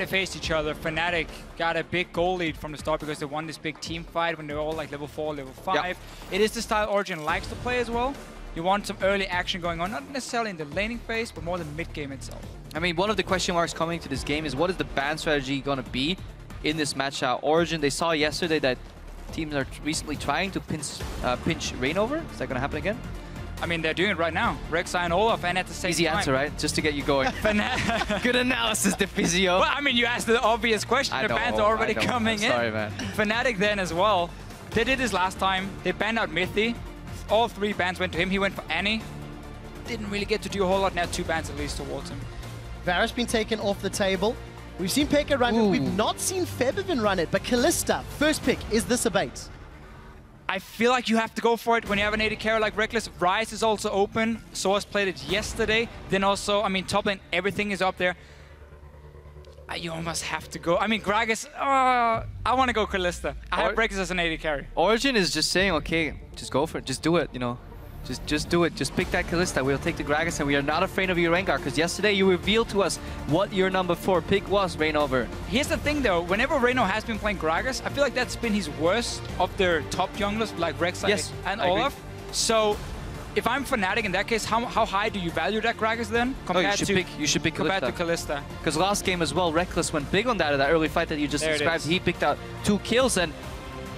they faced each other, Fnatic got a big goal lead from the start because they won this big team fight when they were all like level 4, level 5. Yeah. It is the style Origen likes to play as well. You want some early action going on, not necessarily in the laning phase, but more the mid-game itself. I mean, one of the question marks coming to this game is what is the ban strategy going to be in this match? Origen, they saw yesterday that teams are recently trying to pinch Reignover. Is that going to happen again? I mean, they're doing it right now. Rek'Sai and Olaf, and at the same Easy time. answer, right? Just to get you going. Good analysis, Deficio. Well, I mean, you asked the obvious question. The bans are already coming in. Sorry, man. Fnatic then as well. They did this last time. They banned out Mithy. All 3 bans went to him. He went for Annie. Didn't really get to do a whole lot. Now 2 bans at least towards him. Varus been taken off the table. We've seen Peke run it. We've not seen Febiven run it. But Kalista, first pick. Is this a bait? I feel like you have to go for it when you have an AD carry like Rekkles. Ryze is also open. Soaz played it yesterday. Then also, I mean, top lane, everything is up there. You almost have to go. I mean, Gragas, I want to go Kalista. I have Rekkles as an AD carry. Origen is just saying, okay, just go for it. Just do it, you know. Just do it. Just pick that Kalista. We'll take the Gragas, and we are not afraid of your Rengar, because yesterday you revealed to us what your number 4 pick was, Reignover. Here's the thing, though. Whenever Reignover has been playing Gragas, I feel like that's been his worst of their top junglers, like Rekkles and Olaf. So, if I'm Fnatic in that case, how high do you value that Gragas then? Compared you should pick Kalista. Because last game as well, Rekkles went big on that early fight that you just described. He picked out 2 kills, and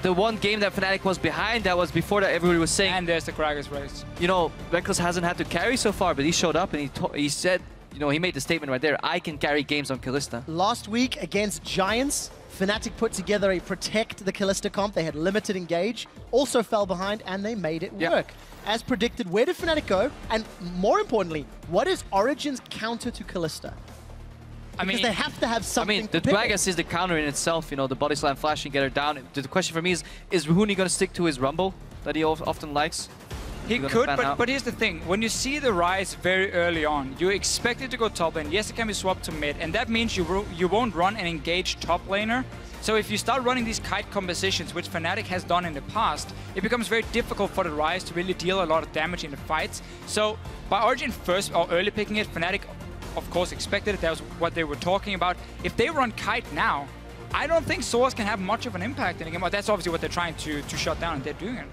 the one game that Fnatic was behind, that was before that everybody was saying... And there's the Gragas race. You know, Rekkles hasn't had to carry so far, but he showed up and he said, you know, he made the statement right there, I can carry games on Kalista. Last week against Giants, Fnatic put together a protect the Kalista comp. They had limited engage, also fell behind, and they made it work. As predicted, where did Fnatic go? And more importantly, what is Origen's counter to Kalista? Because they have to have something. The Gragas is the counter in itself, you know, the body slam flash and get her down. The question for me is Huni going to stick to his rumble that he often likes? He could, but here's the thing. When you see the Ryze very early on, you expect it to go top lane. Yes, it can be swapped to mid, and that means you won't run an engaged top laner. So if you start running these kite compositions, which Fnatic has done in the past, it becomes very difficult for the Ryze to really deal a lot of damage in the fights. So by Origen first, or early picking it, Fnatic of course expected it. That was what they were talking about. If they run kite now, I don't think Soaz can have much of an impact in the game. But that's obviously what they're trying to shut down, and they're doing it.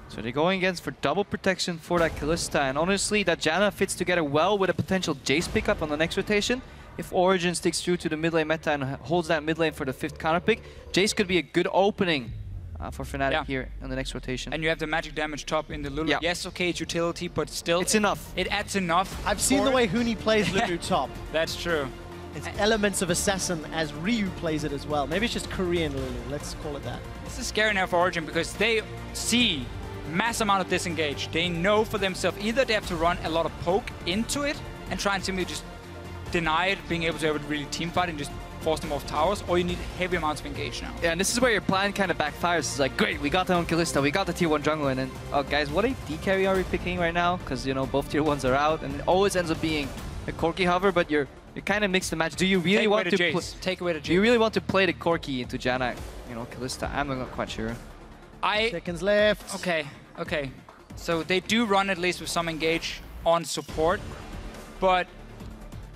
So they're going against for double protection for that Kalista, and honestly that JAnna fits together well with a potential Jace pickup on the next rotation. If Origen sticks true to the mid lane meta and holds that mid lane for the 5th counter pick, Jace could be a good opening for Fnatic here in the next rotation. And you have the magic damage top in the Lulu. Yes, okay, it's utility, but still... It's enough. It adds enough. I've seen the way Huni plays Lulu top. That's true. It's elements of Assassin as Ryu plays it as well. Maybe it's just Korean Lulu, let's call it that. This is scary now for Origen because they see mass amount of disengage. They know for themselves either they have to run a lot of poke into it and try and simply just deny it, being able to really team fight and just force them off towers, or you need heavy amounts of engage now. Yeah, and this is where your plan kind of backfires. It's like, great, we got them on Kalista, we got the tier 1 jungle, and then, oh guys, what AD carry are we picking right now? Because, you know, both tier 1s are out, and it always ends up being a Corki hover, but you're kind of mixed the match. Do you really want to take away the Jace? Do you really want to play the Corki into JAnna, you know, Kalista? I'm not quite sure. Seconds left. Okay. So they do run at least with some engage on support, but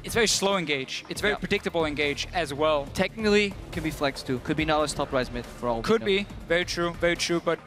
it's very slow engage. It's very predictable engage as well. Technically, can be flex too. Could be Nautilus top Ryze mid for all. Could be. Very true. But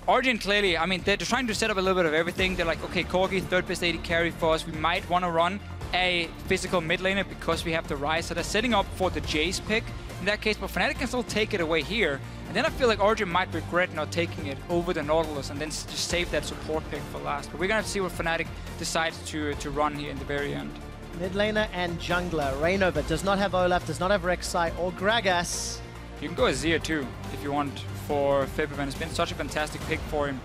Origen clearly, I mean, they're trying to set up a little bit of everything. They're like, okay, Corki, 3rd best AD carry for us. We might want to run a physical mid laner because we have the Ryze. So they're setting up for the Jace pick in that case, but Fnatic can still take it away here. And then I feel like Origen might regret not taking it over the Nautilus and then just save that support pick for last. But we're going to see what Fnatic decides to run here in the very end. Mid laner and jungler. Reignover does not have Olaf, does not have Rek'Sai or Gragas. You can go Azir too, if you want, for Febiven. It's been such a fantastic pick for him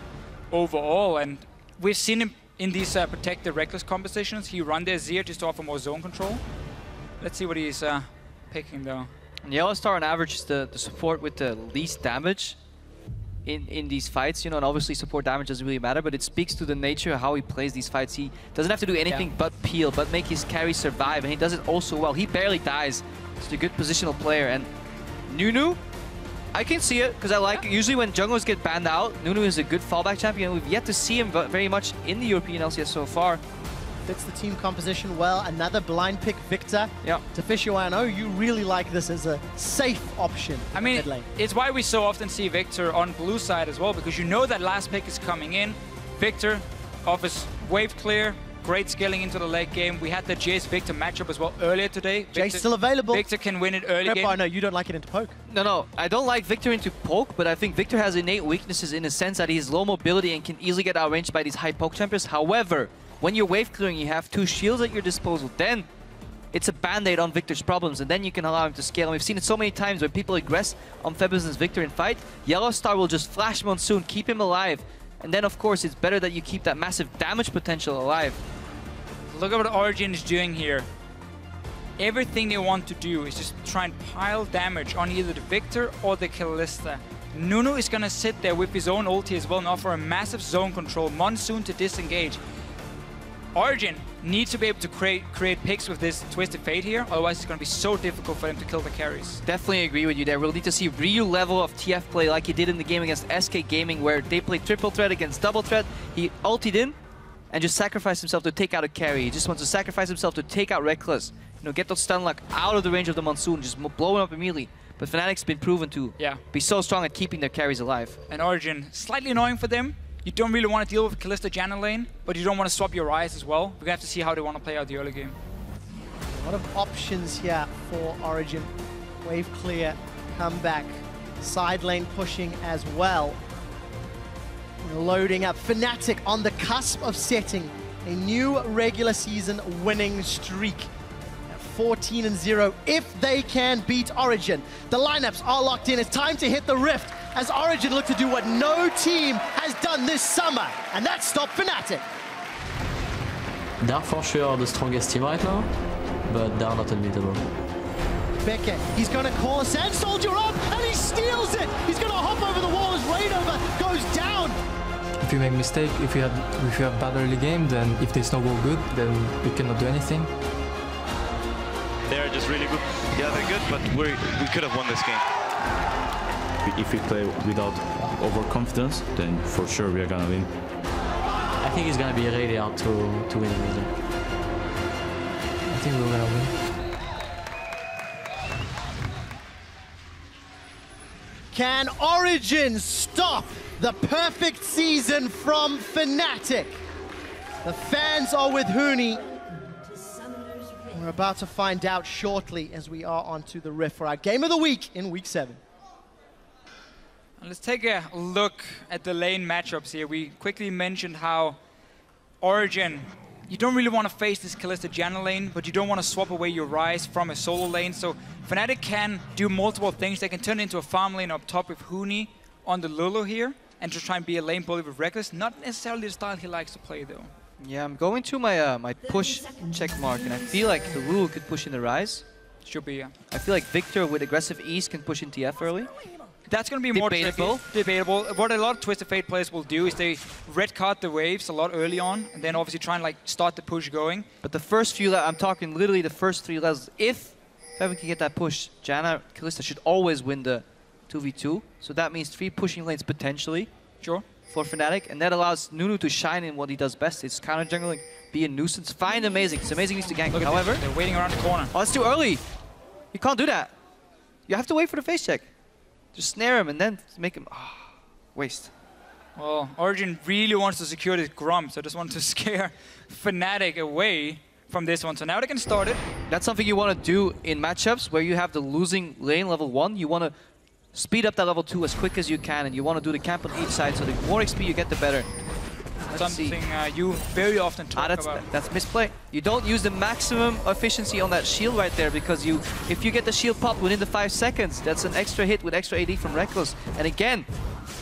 overall. And we've seen him in these protect the Rekkles compositions. He run the Azir just to offer more zone control. Let's see what he's picking though. And YellowStar on average is the support with the least damage in these fights, you know, and obviously support damage doesn't really matter, but it speaks to the nature of how he plays these fights. He doesn't have to do anything but peel, but make his carry survive, and he does it also well. He barely dies. He's a good positional player, and Nunu, I can see it, because I like usually when junglers get banned out, Nunu is a good fallback champion. We've yet to see him very much in the European LCS so far. Fits the team composition well. Another blind pick, Viktor. Yeah. Deficio, I know you really like this as a safe option. I mean, it's why we so often see Viktor on blue side as well, because you know that last pick is coming in. Viktor offers wave clear, great scaling into the late game. We had the Jace Viktor matchup as well earlier today. Jace still available. Viktor can win it early game. I know you don't like it into poke. No, I don't like Viktor into poke, but I think Viktor has innate weaknesses in the sense that he has low mobility and can easily get outranged by these high poke tempers. However, when you're wave clearing, you have 2 shields at your disposal. Then it's a band-aid on Viktor's problems, and then you can allow him to scale. And we've seen it so many times when people aggress on Febiven's Viktor in fight. YellowStar will just flash Monsoon, keep him alive. And then, of course, it's better that you keep that massive damage potential alive. Look at what Origen is doing here. Everything they want to do is just try and pile damage on either the Viktor or the Kalista. Nunu is going to sit there with his own ulti as well and offer a massive zone control. Monsoon to disengage. Origen needs to be able to create picks with this Twisted Fate here, otherwise it's going to be so difficult for them to kill the carries. Definitely agree with you there. We'll need to see real level of TF play like he did in the game against SK Gaming, where they played triple threat against double threat. He ultied in and just sacrificed himself to take out a carry. He just wants to sacrifice himself to take out Rekkles. You know, get that stun lock out of the range of the Monsoon, just blow him up immediately. But Fnatic's been proven to be so strong at keeping their carries alive. And Origen, slightly annoying for them. You don't really want to deal with Kalista JAnna lane, but you don't want to swap your Ryze as well. We're going to have to see how they want to play out the early game. A lot of options here for Origen. Wave clear, comeback, side lane pushing as well. Loading up. Fnatic on the cusp of setting a new regular season winning streak. 14-0 if they can beat Origen. The lineups are locked in. It's time to hit the rift as Origen look to do what no team has done this summer, and that's stop Fnatic. They're for sure the strongest team right now, but they're not unbeatable. Beckett, he's going to call a Sand Soldier up, and he steals it! He's going to hop over the wall as Reignover goes down! If you make mistake, if you have bad early game, then if they snowball good, then you cannot do anything. They're just really good. Yeah, they're good, but we could have won this game. If we play without overconfidence, then for sure we are gonna win. I think it's gonna be really hard to win a major. I think we're gonna win. Can Origen stop the perfect season from Fnatic? The fans are with Huni. We're about to find out shortly as we are onto the rift for our game of the week in week 7. Let's take a look at the lane matchups here. We quickly mentioned how Origen, you don't really want to face this Kalista JAnna lane, but you don't want to swap away your Ryze from a solo lane. So Fnatic can do multiple things. They can turn it into a farm lane up top with Huni on the Lulu here and just try and be a lane bully with Rekkles. Not necessarily the style he likes to play though. Yeah, I'm going to my my push check mark, and I feel like the Lulu could push in the Ryze. Should be, yeah. I feel like Viktor with aggressive ease can push in TF early. That's going to be more debatable. What a lot of Twisted Fate players will do is they red card the waves a lot early on, and then obviously try and like start the push going. But the first few, I'm talking literally the first 3 levels. If Febiven can get that push, JAnna, Kalista should always win the 2v2. So that means 3 pushing lanes potentially. Sure. For Fnatic, and that allows Nunu to shine in what he does best. It's counter jungling, be a nuisance, find Amazing. It's Amazing needs to gank. However, they're waiting around the corner. Oh, it's too early. You can't do that. You have to wait for the face check. Just snare him and then make him waste. Well, Origen really wants to secure this Grump, so just want to scare Fnatic away from this one. So now they can start it. That's something you want to do in matchups where you have the losing lane level 1. You want to speed up that level 2 as quick as you can, and you want to do the camp on each side, so the more XP you get, the better. Something you very often talk about. That's misplay. You don't use the maximum efficiency on that shield right there, because if you get the shield pop within the 5 seconds, that's an extra hit with extra AD from Rekkles. And again,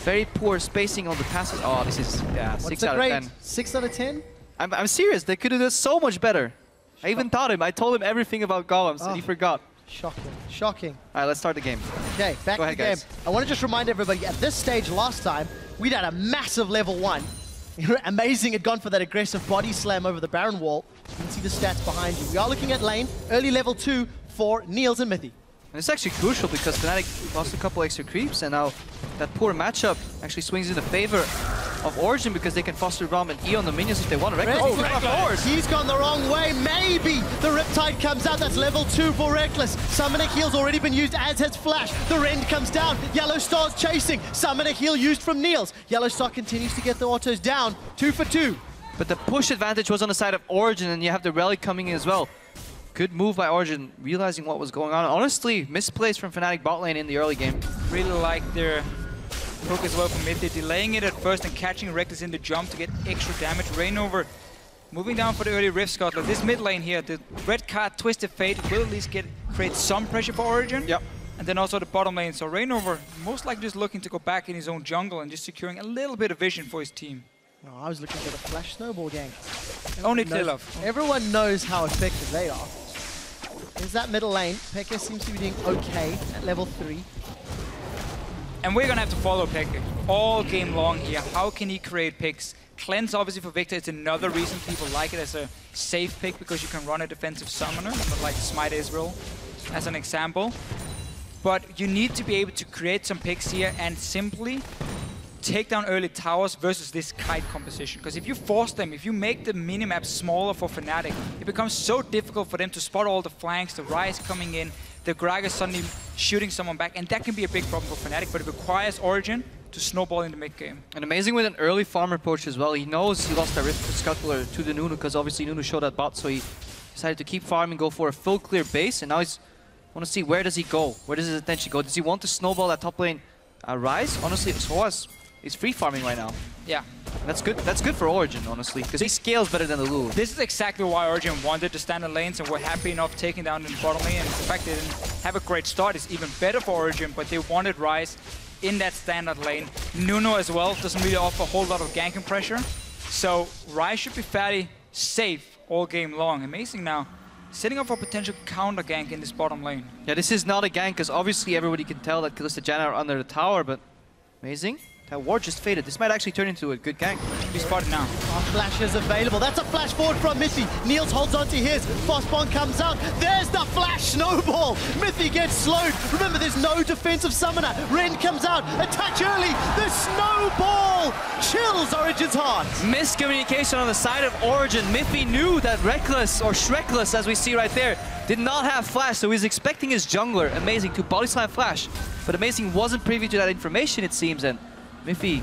very poor spacing on the passes. Oh, this is 6 out of 10. 6 out of 10? I'm serious. They could have done so much better. I even taught him. I told him everything about golems, and he forgot. Shocking. Shocking. All right, let's start the game. Okay, back to the game. I want to just remind everybody, at this stage last time, we'd had a massive level 1. Amazing had gone for that aggressive body slam over the Baron wall. You can see the stats behind you. We are looking at lane, early level 2 for Niels and Mithy. And it's actually crucial because Fnatic lost a couple extra creeps, and now that poor matchup actually swings in the favor of Origen because they can foster Ram and E on the minions if they want. Rekkles, Oh, Rekkles. He's gone the wrong way. Maybe the Riptide comes out. That's level 2 for Rekkles. Summoner Heal's already been used, as has Flash. The Rend comes down. YellowStar's chasing. Summoner Heal used from Niels. YellowStar continues to get the autos down. 2 for 2. But the push advantage was on the side of Origen, and you have the Relic coming in as well. Good move by Origen, realizing what was going on. Honestly, misplays from Fnatic bot lane in the early game. Really like their poke as well from Mithy, delaying it at first and catching Rekkles in the jump to get extra damage. Reignover moving down for the early Rift Scuttler. This mid lane here, the red card Twisted Fate will at least create some pressure for Origen. Yep. And then also the bottom lane. So Reignover most likely just looking to go back in his own jungle and just securing a little bit of vision for his team. Oh, I was looking for the Flash Snowball gang. Only Tlilov. Everyone knows how effective they are. Is that middle lane? Peke seems to be doing okay at level 3. And we're gonna have to follow Peke all game long here. How can he create picks? Cleanse obviously for Viktor, it's another reason people like it as a safe pick because you can run a defensive summoner, like Smite Israel as an example. But you need to be able to create some picks here and simply take down early towers versus this kite composition. Because if you force them, if you make the minimap smaller for Fnatic, it becomes so difficult for them to spot all the flanks, the Ryze coming in, the Gragas suddenly shooting someone back, and that can be a big problem for Fnatic, but it requires Origen to snowball in the mid game. And amazing with an early farm approach as well. He knows he lost that Rift Scuttler to the Nunu because obviously Nunu showed that bot, so he decided to keep farming, go for a full clear base, and now he's want to see where does he go? Where does his attention go? Does he want to snowball that top lane Ryze? Honestly, Soaz is free farming right now. Yeah. That's good. That's good for Origen, honestly, because he scales better than the Lulu. This is exactly why Origen wanted the standard lanes and were happy enough taking down the bottom lane. And the fact they didn't have a great start is even better for Origen, but they wanted Ryze in that standard lane. Nunu as well doesn't really offer a whole lot of ganking pressure. So Ryze should be fairly safe all game long. Amazing now. Setting up for potential counter gank in this bottom lane. Yeah, this is not a gank because obviously everybody can tell that Kalista JAnna are under the tower, but amazing. That ward just faded. This might actually turn into a good gank. He's spotted now. Flash is available. That's a flash forward from Mithy. Niels holds onto his. Frostbomb comes out. There's the flash snowball. Mithy gets slowed. Remember, there's no defensive summoner. Ren comes out. Attack early. The snowball chills Origen's heart. Miscommunication on the side of Origen. Mithy knew that Rekkles, or Shrekless as we see right there, did not have flash, so he's expecting his jungler, Amazing, to body slam flash. But Amazing wasn't privy to that information, it seems, and Mithy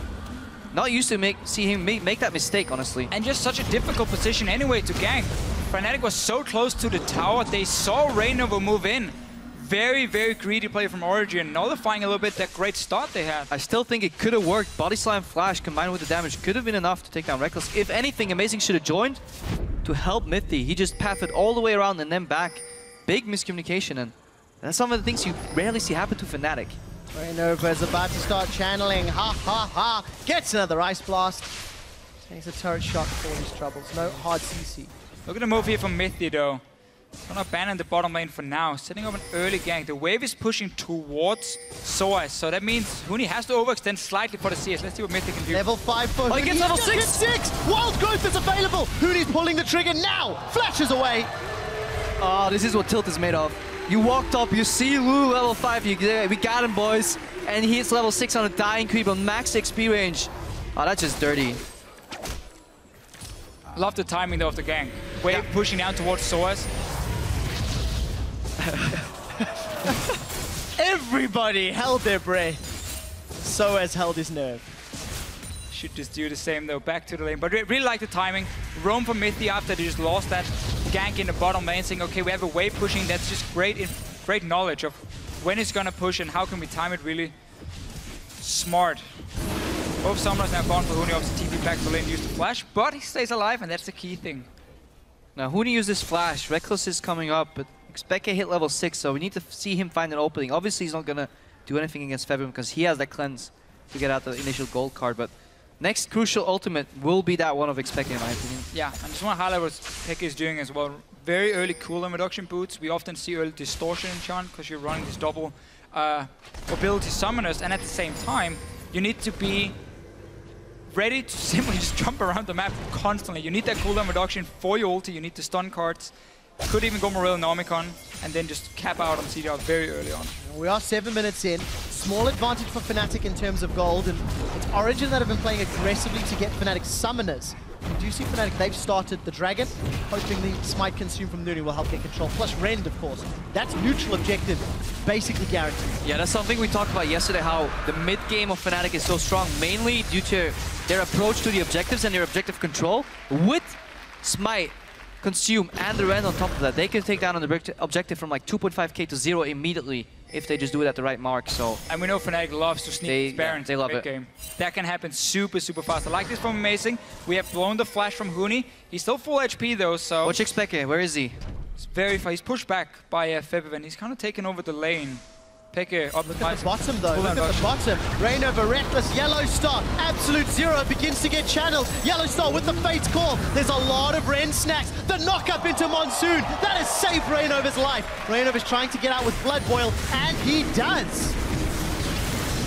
not used to see him make that mistake, honestly. And just such a difficult position anyway to gank. Fnatic was so close to the tower, they saw Reignover move in. Very, very greedy play from Origen, nullifying a little bit that great start they had. I still think it could have worked. Body slam flash combined with the damage could have been enough to take down Rekkles. If anything, Amazing should have joined to help Mithy. He just pathed all the way around and then back. Big miscommunication, and that's some of the things you rarely see happen to Fnatic. Reignover is about to start channeling. Ha ha ha. Gets another Ice Blast. Takes a turret shot for his troubles. No hard CC. Look at the move here from Mithy though. Gonna abandon the bottom lane for now. Setting up an early gank. The wave is pushing towards Soaz. So that means Huni has to overextend slightly for the CS. Let's see what Mithy can do. Level 5 for Huni. Oh, he gets level 6! 6! Wild Growth is available! Huni's pulling the trigger now! Flashes away! Oh, this is what Tilt is made of. You walked up, you see Lulu level 5, we got him, boys. And he hits level 6 on a dying creep on max XP range. Oh, that's just dirty. Love the timing though of the gank. Wave pushing down towards Soaz. Everybody held their breath. Soaz held his nerve. Should just do the same though, back to the lane. But really like the timing. Roam from Mithy after they just lost that gank in the bottom lane, saying, okay, we have a wave pushing. That's just great knowledge of when it's gonna push and how can we time it really smart. Both summoners now gone for Huni, obviously TP back to lane, use the flash, but he stays alive and that's the key thing. Now Huni uses flash, Rekkles is coming up, but xPeke hit level 6, so we need to see him find an opening. Obviously he's not gonna do anything against Febiven because he has that cleanse to get out the initial gold card, but next crucial ultimate will be that one of xPeke in my opinion. Yeah, I just want to highlight what xPeke is doing as well. Very early cooldown reduction boots. We often see early distortion in Chant because you're running this double ability summoners, and at the same time, you need to be ready to simply just jump around the map constantly. You need that cooldown reduction for your ulti, you need the stun cards. Could even go Morel Nomicon and then just cap out on CDR very early on. We are 7 minutes in. small advantage for Fnatic in terms of gold, and it's Origen that have been playing aggressively to get Fnatic summoners. You do see Fnatic, they've started the Dragon, hoping the smite consume from Nunu will help get control, plus Rend, of course. That's neutral objective, basically guaranteed. Yeah, that's something we talked about yesterday, how the mid-game of Fnatic is so strong, mainly due to their approach to the objectives and their objective control. With smite, consume, and the Rend on top of that, they can take down an objective from like 2.5k to 0 immediately if they just do it at the right mark. So, and we know Fnatic loves to sneak Barons in the love game. That can happen super fast. I like this from Amazing. We have blown the flash from Huni. He's still full HP though, so... Watch xPeke, where is he? It's very fast. He's pushed back by Febiven. He's kind of taken over the lane. Peke up Look at the bottom though, look at the bottom. Reignover, Rekkles, YellowStar, Absolute Zero begins to get channeled. YellowStar with the Fate's Call. There's a lot of Ren snacks. The knock up into Monsoon. That has saved Reignover's life. Reignover's trying to get out with Blood Boil, and he does.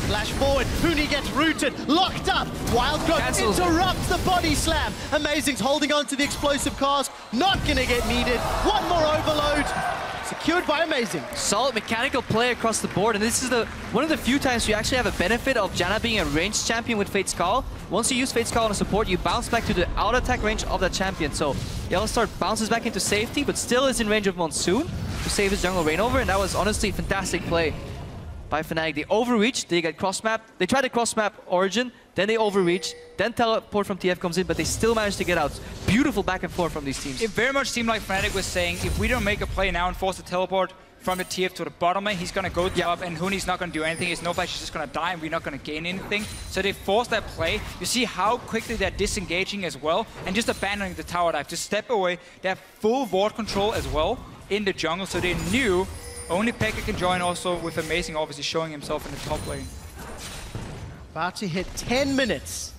Flash forward, Huni gets rooted, locked up. Wildgrowth interrupts the body slam. Amazing's holding on to the explosive cast, not gonna get needed. One more overload. Secured by Amazing. Solid mechanical play across the board, and this is one of the few times you actually have a benefit of JAnna being a ranged champion with Fate's Call. Once you use Fate's Call on a support, you bounce back to the out attack range of that champion. So YellowStar bounces back into safety, but still is in range of Monsoon to save his jungle Reignover, and that was honestly a fantastic play by Fnatic. They overreach, they get cross-map, they try to cross-map Origen, then they overreach, then teleport from TF comes in, but they still manage to get out. Beautiful back and forth from these teams. It very much seemed like Fnatic was saying, if we don't make a play now and force the teleport from the TF to the bottom lane, he's gonna go top, and Huni's not gonna do anything. His no-flash is just gonna die, and we're not gonna gain anything. So they forced that play. You see how quickly they're disengaging as well, and just abandoning the tower dive. Just step away. They have full ward control as well in the jungle, so they knew only Pekka can join, also with Amazing obviously showing himself in the top lane. About to hit 10 minutes.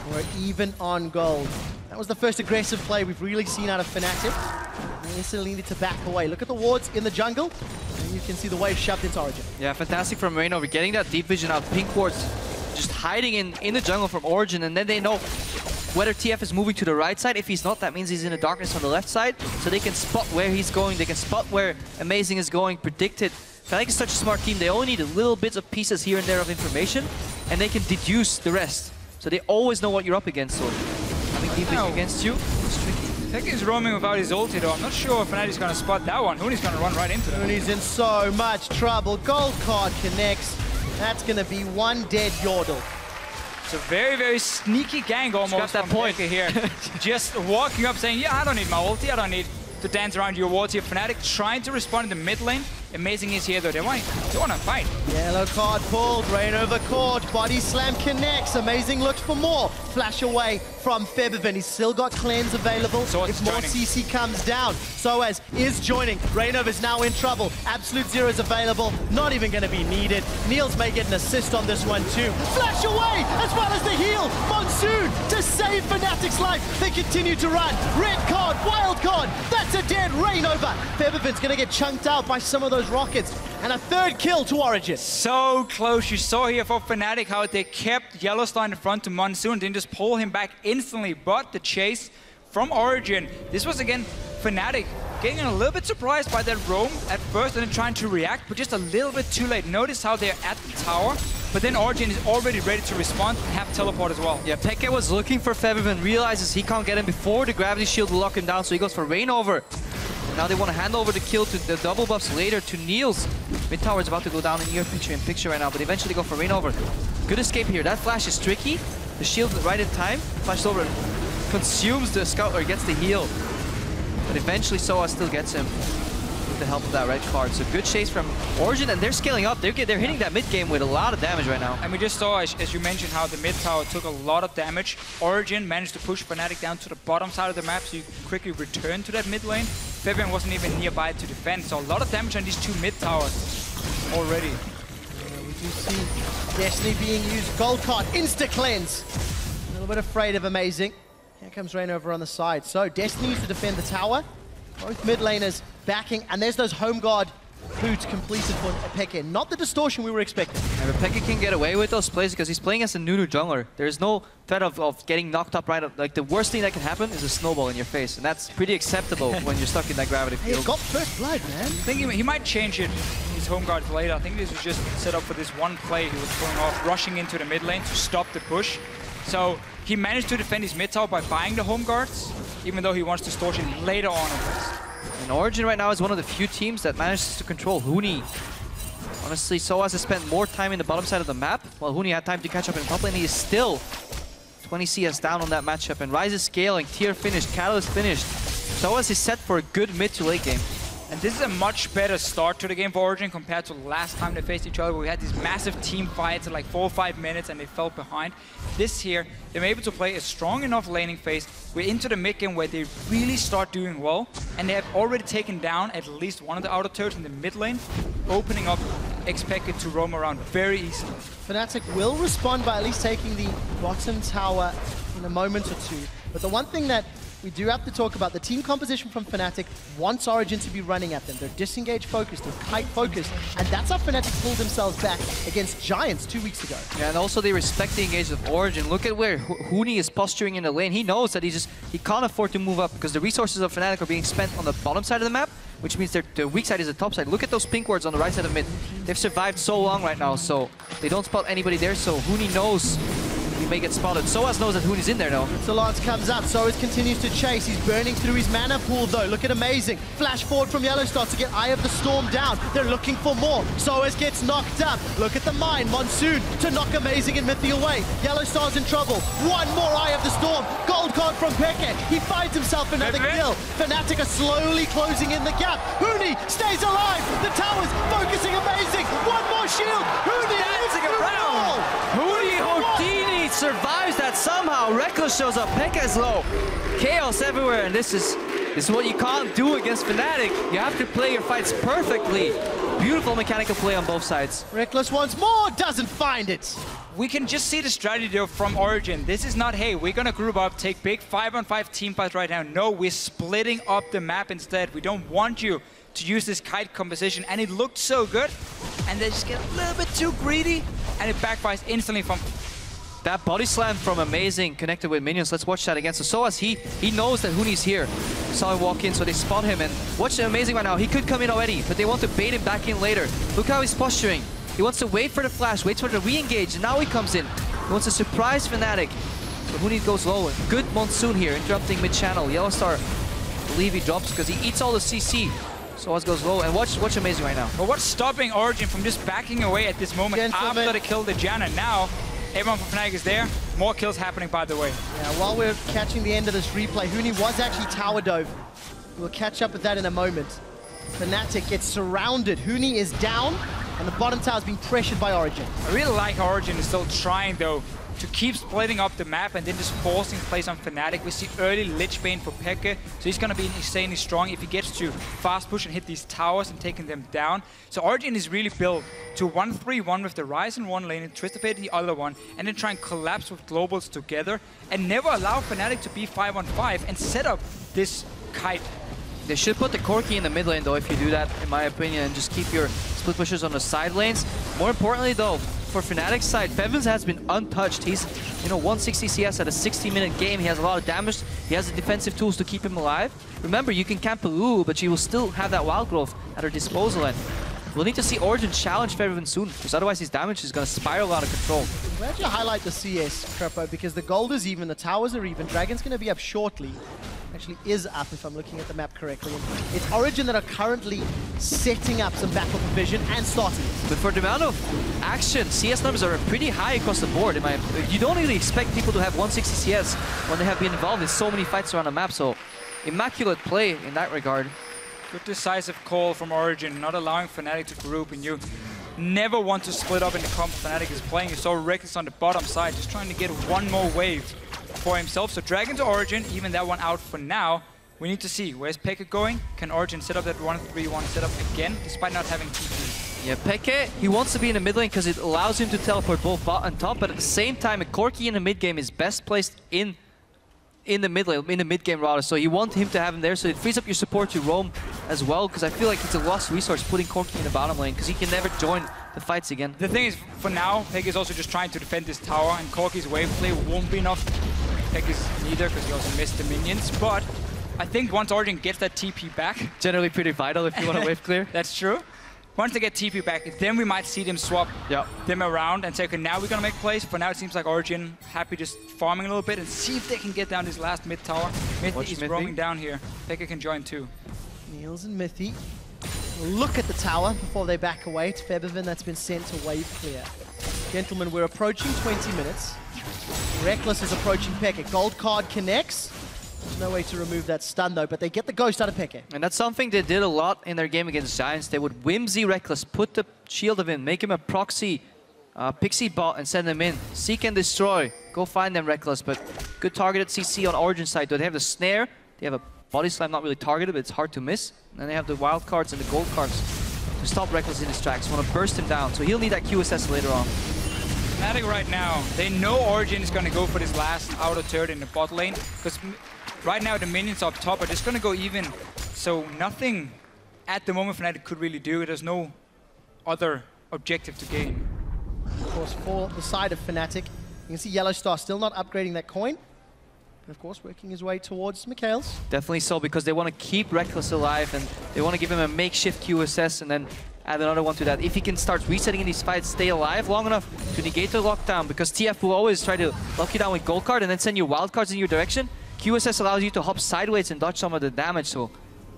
We're even on gold. That was the first aggressive play we've really seen out of Fnatic. They instantly needed to back away. Look at the wards in the jungle, and you can see the wave shoved into Origen. Yeah, fantastic from Reignover, getting that deep vision out. Pink wards just hiding in the jungle from Origen, and then they know whether TF is moving to the right side. If he's not, that means he's in the darkness on the left side. So they can spot where he's going, they can spot where Amazing is going, predict it. Fnatic is such a smart team, they only need a little bits of pieces here and there of information, and they can deduce the rest. So they always know what you're up against, so having deep vision against you is tricky. Pekka is roaming without his ulti though. I'm not sure if Fnatic's gonna spot that one. Huni's gonna run right into it. Huni's in so much trouble. Gold card connects. That's gonna be one dead Yordle. It's a very sneaky gank almost that from point Pekka here. Just walking up saying, yeah, I don't need my ulti, I don't need to dance around your wards here. Fnatic trying to respond in the mid lane. Amazing is here though, they want to fight. Yellow card pulled, Reignover caught, body slam connects. Amazing looks for more. Flash away from Febiven. He's still got cleanse available Soaz if more CC comes down. Soaz is joining. Reignover's now in trouble. Absolute Zero is available, not even going to be needed. Niels may get an assist on this one too. Flash away as well as the heal. Monsoon to save Fnatic's life. They continue to run. Red card, wild card. That's a dead Reignover. Febiven's going to get chunked out by some of those rockets, and a third kill to Origen. So close. You saw here for Fnatic how they kept YellowStar in front to Monsoon, didn't just pull him back instantly, but the chase from Origen. This was again Fnatic getting a little bit surprised by that roam at first and then trying to react, but just a little bit too late. Notice how they're at the tower, but then Origen is already ready to respond and have teleport as well. Yeah, Pekka was looking for Febiven, realizes he can't get him before the gravity shield will lock him down, so he goes for Reignover. Now they want to hand over the kill to the double buffs later to Niels. Mid tower is about to go down in your picture right now, but eventually go for Reignover. Good escape here. That flash is tricky. The shield right in time. Flashes over, consumes the scout or gets the heal. But eventually Soaz still gets him with the help of that red card. So good chase from Origen, and they're scaling up. They're hitting that mid game with a lot of damage right now. And we just saw, as you mentioned, how the mid tower took a lot of damage. Origen managed to push Fnatic down to the bottom side of the map, so you quickly return to that mid lane. Febiven wasn't even nearby to defend, so a lot of damage on these two mid towers already. We do see Destiny being used. Gold card, insta-cleanse. A little bit afraid of Amazing. Here comes Reignover on the side. So Destiny used to defend the tower. Both mid laners backing, and there's those home guard boots completed for Pekka. Not the distortion we were expecting. And Pekka can get away with those plays because he's playing as a Nunu jungler. There's no threat of getting knocked up right up. Like, the worst thing that can happen is a snowball in your face, and that's pretty acceptable when you're stuck in that gravity field. He got first blood, man. I think he might change it these home guards later. I think this was just set up for this one play he was pulling off, rushing into the mid lane to stop the push. So he managed to defend his mid tower by buying the home guards, even though he wants distortion later on in this. And Origen right now is one of the few teams that manages to control Huni. Honestly, Soaz has spent more time in the bottom side of the map, while Huni had time to catch up in top lane. He is still 20 CS down on that matchup, and Ryze is scaling, tier finished, Catalyst finished. Soaz is set for a good mid to late game. And this is a much better start to the game for Origen compared to last time they faced each other, where we had these massive team fights at like 4 or 5 minutes and they fell behind. This here, they're able to play a strong enough laning phase. We're into the mid game where they really start doing well, and they have already taken down at least one of the outer turrets in the mid lane, opening up xPeke to roam around very easily. Fnatic will respond by at least taking the bottom tower in a moment or two. But the one thing that we do have to talk about, the team composition from Fnatic wants Origen to be running at them. They're disengage focused, they're kite focused, and that's how Fnatic pulled themselves back against Giants 2 weeks ago. Yeah, and also they respect the engage of Origen. Look at where Huni is posturing in the lane. He knows that he can't afford to move up because the resources of Fnatic are being spent on the bottom side of the map, which means their weak side is the top side. Look at those pink wards on the right side of mid. They've survived so long right now, so they don't spot anybody there, so Huni knows he may get spotted. Soaz knows that Huni's in there though. Lance comes up, Soaz continues to chase. He's burning through his mana pool though. Look at Amazing. Flash forward from YellowStar to get Eye of the Storm down. They're looking for more. Soaz gets knocked up. Look at the mine. Monsoon to knock Amazing and Mithy away. YellowStar's in trouble. One more Eye of the Storm. Gold card from Peke. He finds himself another kill. Fnatic are slowly closing in the gap. Huni stays alive. The tower's focusing Amazing. One more shield. Huni dancing around. Huni Houdini survives that somehow. Rekkles shows up. Peke is low. Chaos everywhere, and this is what you can't do against Fnatic. You have to play your fights perfectly. Beautiful mechanical play on both sides. Rekkles once more doesn't find it. We can just see the strategy though from Origen. This is not, hey, we're gonna group up, take big 5-on-5 team fights right now. No, we're splitting up the map instead. We don't want you to use this kite composition, and it looked so good. And they just get a little bit too greedy, and it backfires instantly from... That body slam from Amazing connected with minions. Let's watch that again. So Soaz, he knows that Huni's here. Saw him walk in, so they spot him. And watch the Amazing right now. He could come in already, but they want to bait him back in later. Look how he's posturing. He wants to wait for the flash, waits for the re-engage, and now he comes in. He wants to surprise Fnatic. So Huni goes low. Good Monsoon here, interrupting mid-channel. YellowStar, I believe he drops because he eats all the CC. Soaz goes low, and watch Amazing right now. But what's stopping Origen from just backing away at this moment after they killed the JAnna? Now, everyone from Fnatic is there. More kills happening, by the way. Yeah, while we're catching the end of this replay, Huni was actually tower dove. We'll catch up with that in a moment. Fnatic gets surrounded. Huni is down, and the bottom tower is being pressured by Origen. I really like how Origen is still trying, though, to keep splitting up the map and then just forcing plays on Fnatic. We see early Lich Bane for Peke, so he's going to be insanely strong if he gets to fast push and hit these towers and taking them down. So Origen is really built to 1-3-1 with the Ryze in one lane and Twisted Fate in the other one, and then try and collapse with globals together and never allow Fnatic to be 5-on-5 and set up this kite. They should put the Corki in the mid lane though if you do that, in my opinion, and just keep your split pushers on the side lanes. More importantly though, for Fnatic's side, Febiven has been untouched. He's, 160 CS at a 60-minute game. He has a lot of damage. He has the defensive tools to keep him alive. Remember, you can camp a Lulu, but you will still have that wild growth at her disposal. And we'll need to see Origen challenge Febiven soon, because otherwise his damage is going to spiral out of control. We actually highlight the CS, Krepo, because the gold is even, the towers are even. Dragon's going to be up shortly. Actually is up if I'm looking at the map correctly. And it's Origen that are currently setting up some battle provision and starting it. But for the amount of action, CS numbers are pretty high across the board. You don't really expect people to have 160 CS when they have been involved in so many fights around the map. So immaculate play in that regard. Good decisive call from Origen, not allowing Fnatic to group, and you never want to split up in the comp Fnatic is playing. You saw Rekkles on the bottom side, just trying to get one more wave for himself. So Dragon to Origen, even that one out for now. We need to see, where's Peke going? Can Origen set up that 1-3-1 setup again, despite not having TP? Yeah, Peke, he wants to be in the mid lane because it allows him to teleport both bot and top, but at the same time, a Corki in the mid game is best placed in the mid lane, in the mid game rather. So you want him to have him there, so it frees up your support to roam as well, because I feel like it's a lost resource putting Corki in the bottom lane, because he can never join the fights again. The thing is, for now, Peke is also just trying to defend this tower, and Corki's wave play won't be enough. Peke is neither, because he also missed the minions, but I think once Origen gets that TP back... Generally pretty vital if you want to wave clear. That's true. Once they get TP back, then we might see them swap them around and say, okay, now we're going to make plays. For now, it seems like Origen happy just farming a little bit and see if they can get down this last mid tower. Mithy is roaming down here. Peke can join too. Niels and Mithy look at the tower before they back away. It's Febiven that's been sent to wave clear. Gentlemen, we're approaching 20 minutes. Rekkles is approaching Peke. Gold card connects. There's no way to remove that stun though, but they get the ghost out of Peke. And that's something they did a lot in their game against Giants. They would whimsy Rekkles, put the shield of him, make him a proxy Pixie bot and send them in. Seek and destroy. Go find them, Rekkles. But good targeted CC on Origen side. Though they have the snare, they have a body slam, not really targeted, but it's hard to miss. And then they have the wild cards and the gold cards to stop Rekkles in his tracks. Want to burst him down, so he'll need that QSS later on. Fnatic right now, they know Origen is going to go for this last outer turret in the bot lane, because right now the minions up top are just going to go even. So nothing at the moment Fnatic could really do. There's no other objective to gain. Of course, for the side of Fnatic, you can see YellowStar still not upgrading that coin. But of course, working his way towards Mikhail's. Definitely so, because they want to keep Rekkles alive and they want to give him a makeshift QSS and then add another one to that. If he can start resetting in these fights, stay alive long enough to negate the lockdown, because TF will always try to lock you down with gold card and then send you wild cards in your direction. QSS allows you to hop sideways and dodge some of the damage, so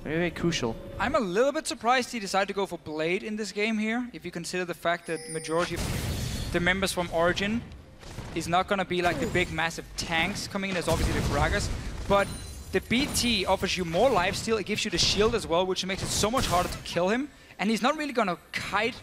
very, very crucial. I'm a little bit surprised he decided to go for Blade in this game here, if you consider the fact that majority of the members from Origen is not going to be like the big massive tanks coming in. There's obviously the Gragas, but the BT offers you more lifesteal. It gives you the shield as well, which makes it so much harder to kill him. And he's not really going to kite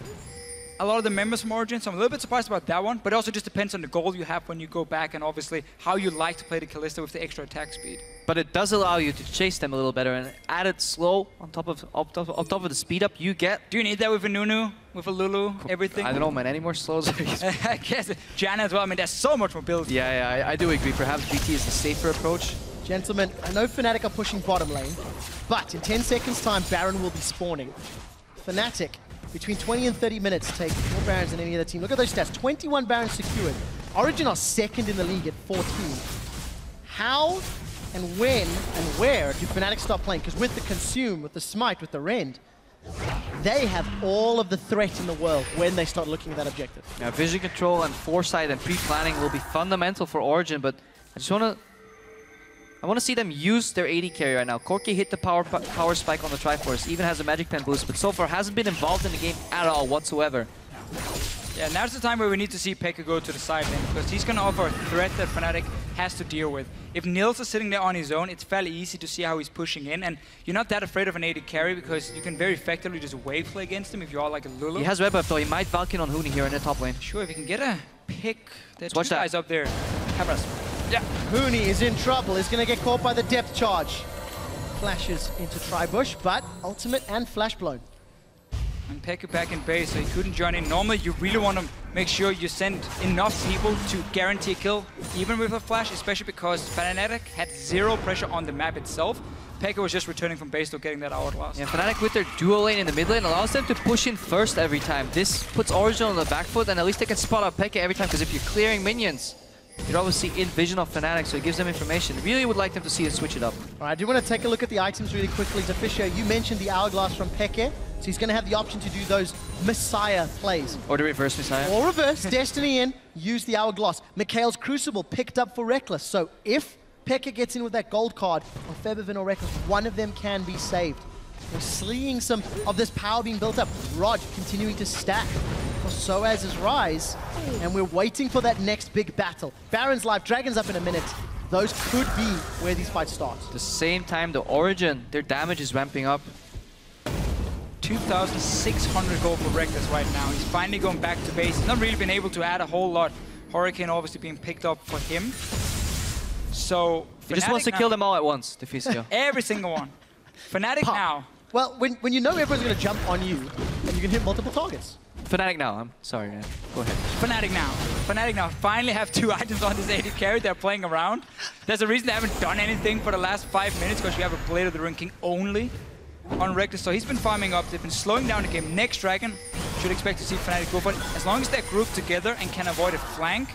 a lot of the members from Origen, so I'm a little bit surprised about that one. But it also just depends on the goal you have when you go back, and obviously how you like to play the Kalista with the extra attack speed. But it does allow you to chase them a little better and add it slow on top of the speed up you get. Do you need that with a Nunu, with a Lulu, everything? I don't know, man. Any more slows? I guess JAnna as well. I mean, there's so much mobility. Yeah, I do agree. Perhaps BT is the safer approach. Gentlemen, I know Fnatic are pushing bottom lane, but in 10 seconds time, Baron will be spawning. Fnatic, between 20 and 30 minutes, take more Barons than any other team. Look at those stats, 21 Barons secured. Origen are second in the league at 14. How and when and where do Fnatic stop playing? Because with the Consume, with the Smite, with the Rend, they have all of the threat in the world when they start looking at that objective. Now, vision control and foresight and pre-planning will be fundamental for Origen, but I want to see them use their AD carry right now. Corki hit the power spike on the Triforce, even has a Magic Pen boost, but so far hasn't been involved in the game at all whatsoever. Yeah, now's the time where we need to see Peke go to the side lane, because he's going to offer a threat that Fnatic has to deal with. If Niels is sitting there on his own, it's fairly easy to see how he's pushing in, and you're not that afraid of an AD carry, because you can very effectively just wave play against him if you are like a Lulu. He has web up though, he might Valkyrie on Huni here in the top lane. Sure, if he can get a pick. There's two guys up there. Cameras. Yeah, Huni is in trouble. He's going to get caught by the depth charge. Flashes into Tribush, but ultimate and flash blown. And Peke back in base, so he couldn't join in. Normally, you really want to make sure you send enough people to guarantee a kill, even with a flash, especially because Fnatic had zero pressure on the map itself. Peke was just returning from base, though, getting that hourglass. Yeah, Fnatic with their duo lane in the mid lane allows them to push in first every time. This puts Origen on the back foot, and at least they can spot out Peke every time, because if you're clearing minions, you're obviously in vision of Fnatic, so it gives them information. Really would like them to see it switch it up. All right, I do want to take a look at the items really quickly. Deficio, you mentioned the hourglass from Peke, so he's going to have the option to do those Messiah plays. Or the reverse Messiah. Or reverse, Destiny in, use the hourglass. Mikhail's Crucible picked up for Rekkles, so if Peke gets in with that gold card on Febiven or Rekkles, one of them can be saved. We're seeing some of this power being built up. Rod continuing to stack for Soaz as Ryze, and we're waiting for that next big battle. Baron's live, Dragon's up in a minute. Those could be where these fights start. At the same time, the Origen, their damage is ramping up. 2,600 gold for Rekkles right now. He's finally going back to base. He's not really been able to add a whole lot. Hurricane obviously being picked up for him. So he just wants to kill them all at once, Deficio. Every single one. Fnatic now. Well, when you know everyone's going to jump on you, and you can hit multiple targets. Fnatic now. I'm sorry, man. Go ahead. Fnatic now. Fnatic now finally have 2 items on this AD carry. They're playing around. There's a reason they haven't done anything for the last 5 minutes, because you have a Blade of the Ruined King only on Rekkles. So he's been farming up. They've been slowing down the game. Next Dragon, should expect to see Fnatic go for it. As long as they're grouped together and can avoid a flank,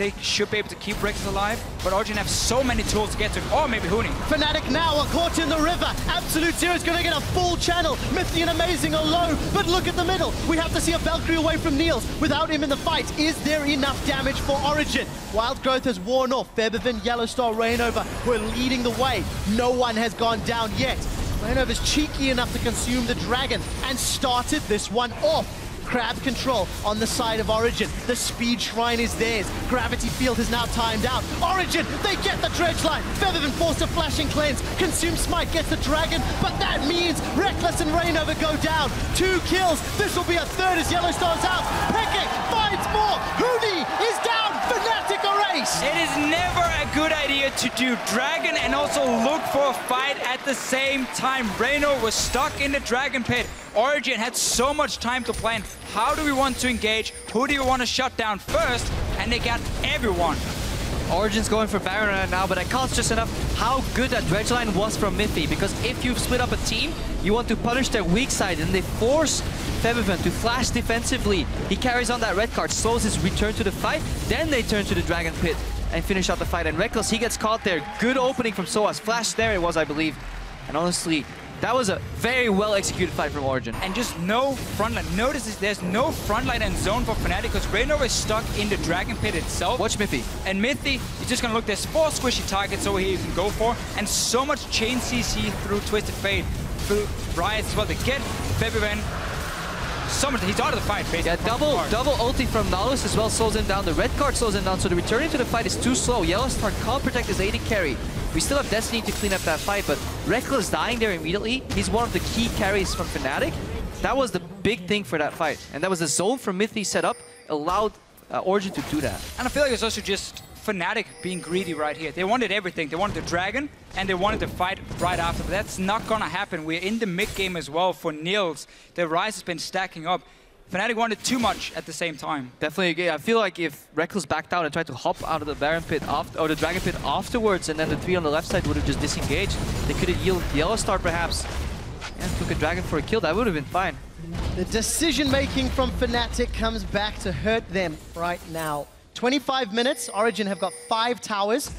they should be able to keep Rekkles alive, but Origen have so many tools to get to him, or maybe Huni. Fnatic now are caught in the river. Absolute Zero is going to get a full channel. Mithy and Amazing are low, but look at the middle. We have to see a Valkyrie away from Niels. Without him in the fight, is there enough damage for Origen? Wild Growth has worn off. Febiven, YellowStar, Reignover were leading the way. No one has gone down yet. Reignover's cheeky enough to consume the dragon and started this one off. Crab control on the side of Origen. The speed shrine is theirs. Gravity field is now timed out. Origen, they get the dredge line. Febiven forced a flashing cleanse. Consume smite gets the dragon, but that means Rekkles and Reignover go down. 2 kills. This will be a third as YellowStar's out. Peke finds more. Huni is down. Fnatic are ace. It is never a good idea to do dragon and also look for a fight at the same time. Reignover was stuck in the dragon pit. Origen had so much time to plan. How do we want to engage? Who do we want to shut down first? And they got everyone. Origen's going for Baron right now, but I can't stress enough how good that dredge line was from Mithy, because if you split up a team, you want to punish their weak side, and they force Febiven to flash defensively. He carries on that red card, slows his return to the fight, then they turn to the dragon pit and finish out the fight. And Rekkles, he gets caught there. Good opening from Soaz. Flash there it was, I believe. And honestly, that was a very well-executed fight from Origen. And just no frontline. Notice this, there's no frontline and zone for Fnatic because Reignover is stuck in the dragon pit itself. Watch Mithy. And Mithy is just gonna look, there's 4 squishy targets over here you can go for, and so much chain CC through Twisted Fate, through Ryze as well to get Febiven. So much, he's out of the fight, basically. Yeah, double ulti from Nautilus as well slows him down. The red card slows him down, so the returning to the fight is too slow. YellowStar can't protect his AD carry. We still have Destiny to clean up that fight, but Rekkles dying there immediately. He's one of the key carries from Fnatic. That was the big thing for that fight. And that was the zone from Mithy set up, allowed Origen to do that. And I feel like it's also just Fnatic being greedy right here. They wanted everything. They wanted the dragon, and they wanted to fight right after. But that's not gonna happen. We're in the mid game as well for Niels. The Ryze has been stacking up. Fnatic wanted too much at the same time. Definitely, I feel like if Rekkles backed out and tried to hop out of the Baron pit or the Dragon pit afterwards, and then the 3 on the left side would have just disengaged, they could have yielded YellowStar perhaps and took a dragon for a kill. That would have been fine. The decision-making from Fnatic comes back to hurt them right now. 25 minutes, Origen have got 5 towers.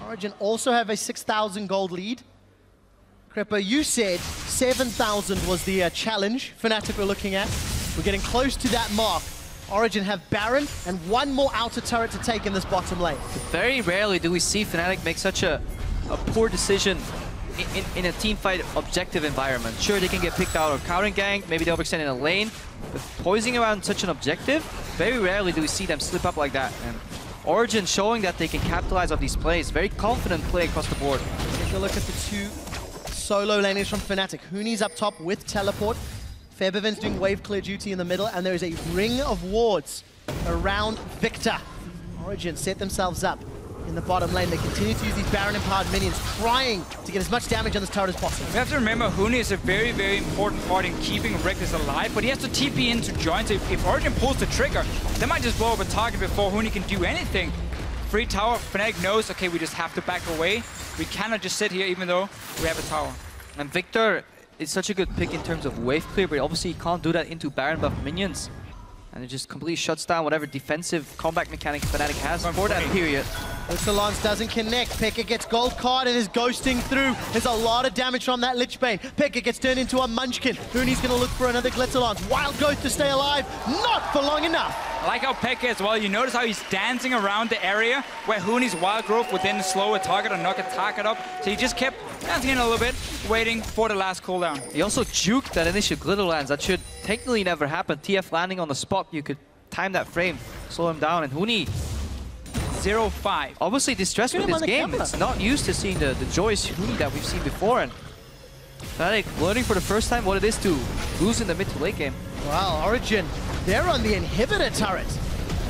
Origen also have a 6,000 gold lead. Krepo, you said 7,000 was the challenge Fnatic were looking at. We're getting close to that mark. Origen have Baron and 1 more outer turret to take in this bottom lane. Very rarely do we see Fnatic make such a poor decision in a team fight objective environment. Sure, they can get picked out or counter gank, maybe they overextend in a lane, but poising around such an objective, very rarely do we see them slip up like that. And Origen showing that they can capitalize on these plays. Very confident play across the board. Take a look at the 2 solo laners from Fnatic. Huni's up top with teleport. Febiven's doing wave clear duty in the middle, and there is a ring of wards around Viktor. Origen set themselves up in the bottom lane. They continue to use these Baron-empowered minions, trying to get as much damage on this turret as possible. We have to remember, Huni is a very, very important part in keeping Rekkles alive, but he has to TP in to join, so if Origen pulls the trigger, they might just blow up a target before Huni can do anything. Free tower, Fnatic knows, okay, we just have to back away. We cannot just sit here even though we have a tower. And Viktor is such a good pick in terms of wave clear, but obviously he can't do that into Baron buff minions. And it just completely shuts down whatever defensive combat mechanic Fnatic has for that period. Lance doesn't connect. Peke gets gold card and is ghosting through. There's a lot of damage from that Lich Bane. Peke gets turned into a Munchkin. Huni's going to look for another Glitterlance. Wild Growth to stay alive. Not for long enough. I like how Peke as well, you notice how he's dancing around the area where Huni's Wild Growth would then slow a target or knock a target up. So he just kept dancing in a little bit, waiting for the last cooldown. He also juked that initial Glitterlance. That should technically never happen. TF landing on the spot, you could time that frame, slow him down, and Huni 0-5. Obviously distressed with this game. It's not used to seeing the joyous Huni that we've seen before, and Fnatic learning for the first time what it is to lose in the mid to late game. Wow, Origen, they're on the inhibitor turret.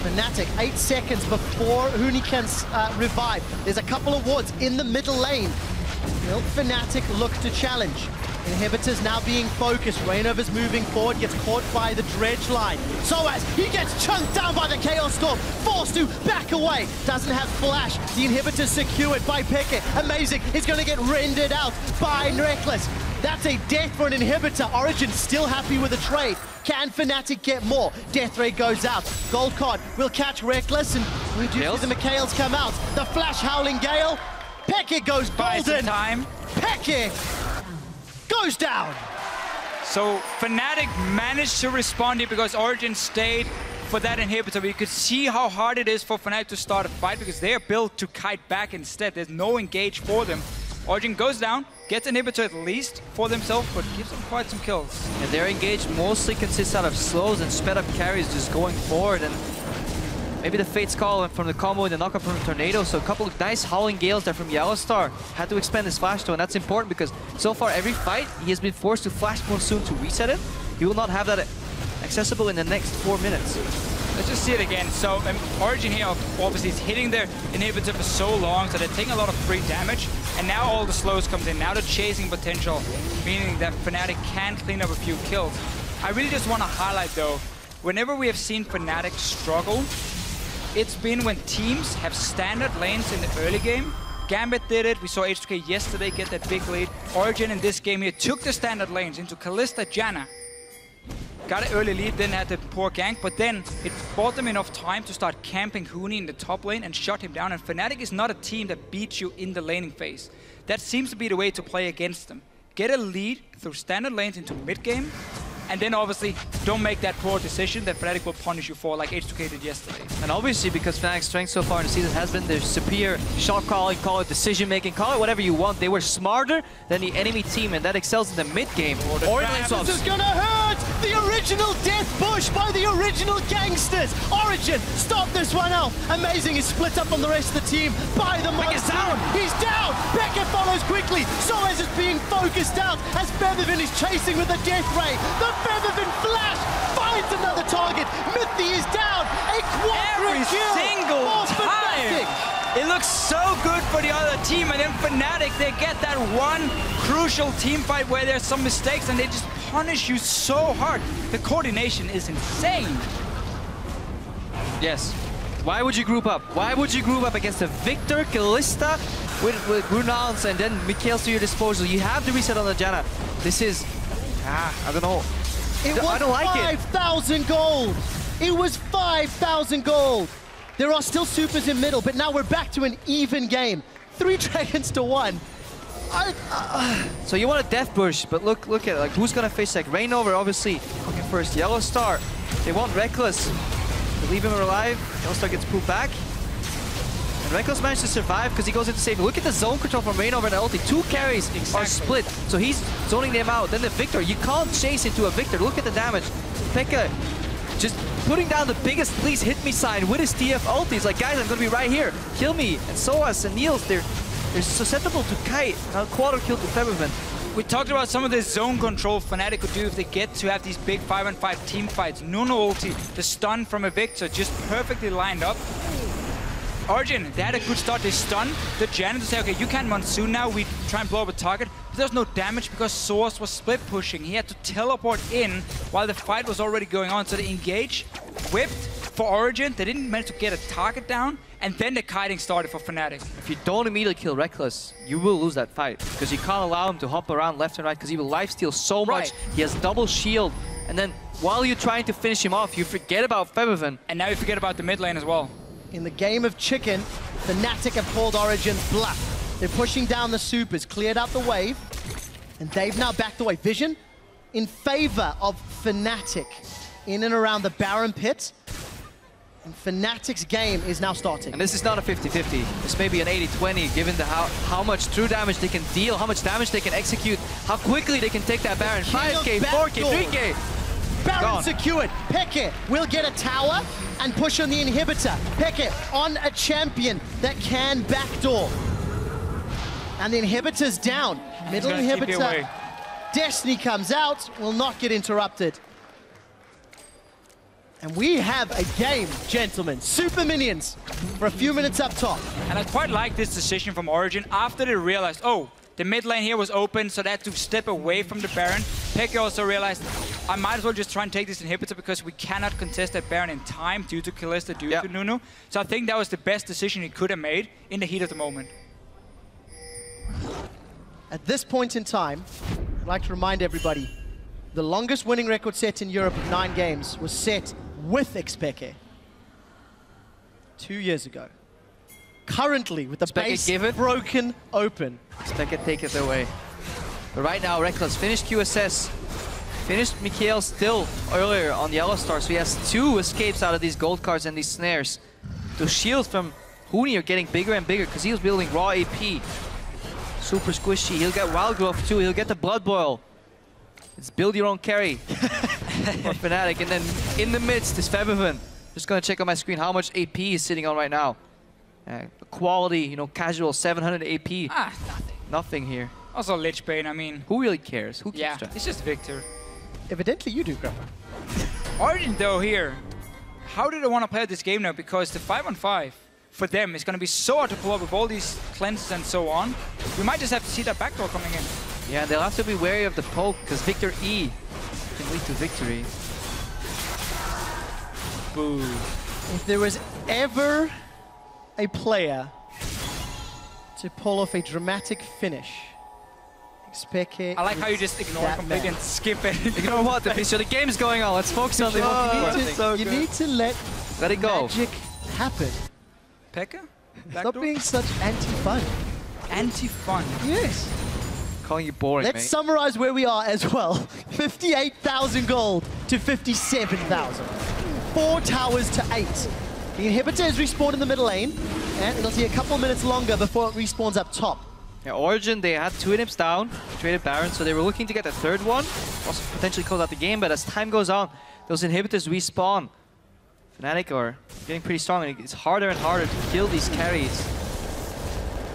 Fnatic, 8 seconds before Huni can revive. There's a couple of wards in the middle lane. Will Fnatic look to challenge? Inhibitors now being focused. Reignover's moving forward, gets caught by the dredge line. Soaz, he gets chunked down by the Chaos Storm, forced to back away. Doesn't have flash. The inhibitor's secured by Peke. Amazing, he's going to get rendered out by Rekkles. That's a death for an inhibitor. Origen still happy with the trade. Can Fnatic get more? Death Ray goes out. Gold card will catch Rekkles, and We do see the Mikhails come out. The flash howling gale. Peke goes golden. Time. Peke goes down. So Fnatic managed to respond here because Origen stayed for that inhibitor. We could see how hard it is for Fnatic to start a fight because they are built to kite back instead. There's no engage for them. Origen goes down, gets inhibitor at least for themselves, but gives them quite some kills. And their engage mostly consists out of slows and sped up carries just going forward, and maybe the Fate's Call from the combo and the knockup from the Tornado, so a couple of nice Howling Gales there from YellowStar. Had to expend his flash though, and that's important because so far every fight he has been forced to flash more soon to reset it. He will not have that accessible in the next 4 minutes. Let's just see it again. So Origen here obviously is hitting their inhibitor for so long, so they're taking a lot of free damage. And now all the slows comes in. Now the chasing potential, meaning that Fnatic can clean up a few kills. I really just want to highlight though, whenever we have seen Fnatic struggle, it's been when teams have standard lanes in the early game. Gambit did it. We saw HK yesterday get that big lead. Origen in this game here took the standard lanes into Kalista, JAnna. Got an early lead, then had the poor gank, but then it bought them enough time to start camping Huni in the top lane and shut him down. And Fnatic is not a team that beats you in the laning phase. That seems to be the way to play against them. Get a lead through standard lanes into mid-game, and then obviously don't make that poor decision that Fnatic will punish you for, like H2K did yesterday. And obviously because Fnatic's strength so far in the season has been their superior shot calling, call it decision making, call it whatever you want. They were smarter than the enemy team, and that excels in the mid game. This is gonna hurt! The original death push by the original gangsters! Origen, stop this one out! Amazing, he's split up on the rest of the team by the monsoon! He's down! Peke follows quickly! Soaz is being focused out as Febiven is chasing with a death ray! The Febiven flash finds another target! Mithy is down! A quadra kill! Every single time! It looks so good for the other team, and then Fnatic, they get that one crucial team fight where there's some mistakes and they just punish you so hard. The coordination is insane. Yes. Why would you group up? Why would you group up against a Viktor, Kalista, with Brunals and then Mikhails to your disposal? You have the reset on the JAnna. This is... I don't know. I don't like it. 5,000 gold! It was 5,000 gold! There are still supers in middle, but now we're back to an even game. 3 dragons to 1. So you want a death push, but look at like who's gonna face like Reignover, obviously looking first. YellowStar, they want Rekkles. They leave him alive. YellowStar gets pulled back. And Rekkles managed to survive because he goes into save. Look at the zone control from Reignover and ulti. 2 carries are split, so he's zoning them out. Then the Viktor, you can't chase into a Viktor. Look at the damage. Peke just putting down the biggest please hit me sign with his TF ulti. He's like, guys, I'm gonna be right here. Kill me. And Soaz and Niels, they're susceptible to kite. Now quarter kill to Febiven. We talked about some of the zone control Fnatic could do if they get to have these big 5-on-5 team fights. Nunu ulti, the stun from a Viktor, just perfectly lined up. Origen, they had a good start. They stunned the JAnna to say, okay, you can Monsoon now. We try and blow up a target. But there's no damage because Soaz was split pushing. He had to teleport in while the fight was already going on. So they engage, whipped for Origen. They didn't manage to get a target down. And then the kiting started for Fnatic. If you don't immediately kill Rekkles, you will lose that fight. Because you can't allow him to hop around left and right because he will lifesteal so much. He has double shield. And then while you're trying to finish him off, you forget about Febiven. And now you forget about the mid lane as well. In the game of chicken, Fnatic have called Origen's bluff. They're pushing down the supers, cleared out the wave, and they've now backed away. Vision in favor of Fnatic in and around the Baron pit. And Fnatic's game is now starting. And this is not a 50-50. This may be an 80-20, given how much true damage they can deal, how much damage they can execute, how quickly they can take that Baron. 5K, 4K, 3K. Baron secured. Peke will get a tower and push on the inhibitor. Peke on a champion that can backdoor. And the inhibitor's down. Middle inhibitor. Destiny comes out, will not get interrupted. And we have a game, gentlemen. Super minions for a few minutes up top. And I quite like this decision from Origen after they realized, oh, the mid lane here was open, so they had to step away from the Baron. Peke also realized, I might as well just try and take this inhibitor because we cannot contest that Baron in time due to Kalista, due to Nunu. So I think that was the best decision he could have made in the heat of the moment. At this point in time, I'd like to remind everybody, the longest winning record set in Europe of 9 games was set with xPeke. 2 years ago. Currently, with the xPeke base give it. broken open. xPeke take it away. But right now, Rekkles finished QSS. Finished Mikhail still earlier on YellowStar, so he has 2 escapes out of these gold cards and these snares. The shields from Huni are getting bigger and bigger because he was building raw AP. Super squishy. He'll get Wild Growth too. He'll get the Blood Boil. It's build your own carry for Fnatic. And then in the midst is Febiven. Just gonna check on my screen how much AP is sitting on right now. Quality, you know, casual 700 AP. Nothing. Nothing here. Also Lich Bane, I mean. Who really cares? Who keeps Yeah, track? it's just Viktor. Evidently you do, Krepo. Origen though here, how do they want to play this game now? Because the 5-on-5 for them is going to be so hard to pull up with all these cleanses and so on. We might just have to see that backdoor coming in. Yeah, they'll have to be wary of the poke because Viktor E can lead to victory. Boo. If there was ever a player to pull off a dramatic finish, xPeke. I like how you just ignore it completely and skip it. Ignore what? Deficio, the game's going on. Let's focus on the most important thing. You need to let it go. Magic happen. Pekka? Stop being such anti-fun. Anti-fun. Yes. Calling you boring, Let's mate. summarize where we are as well. 58,000 gold to 57,000. 4 towers to 8. The inhibitor is respawned in the middle lane, and it'll take a couple minutes longer before it respawns up top. Yeah, Origen, they had 2 inhibs down, traded Baron, so they were looking to get the 3rd one, also potentially close out the game, but as time goes on, those inhibitors respawn. Fnatic are getting pretty strong, and it's harder and harder to kill these carries.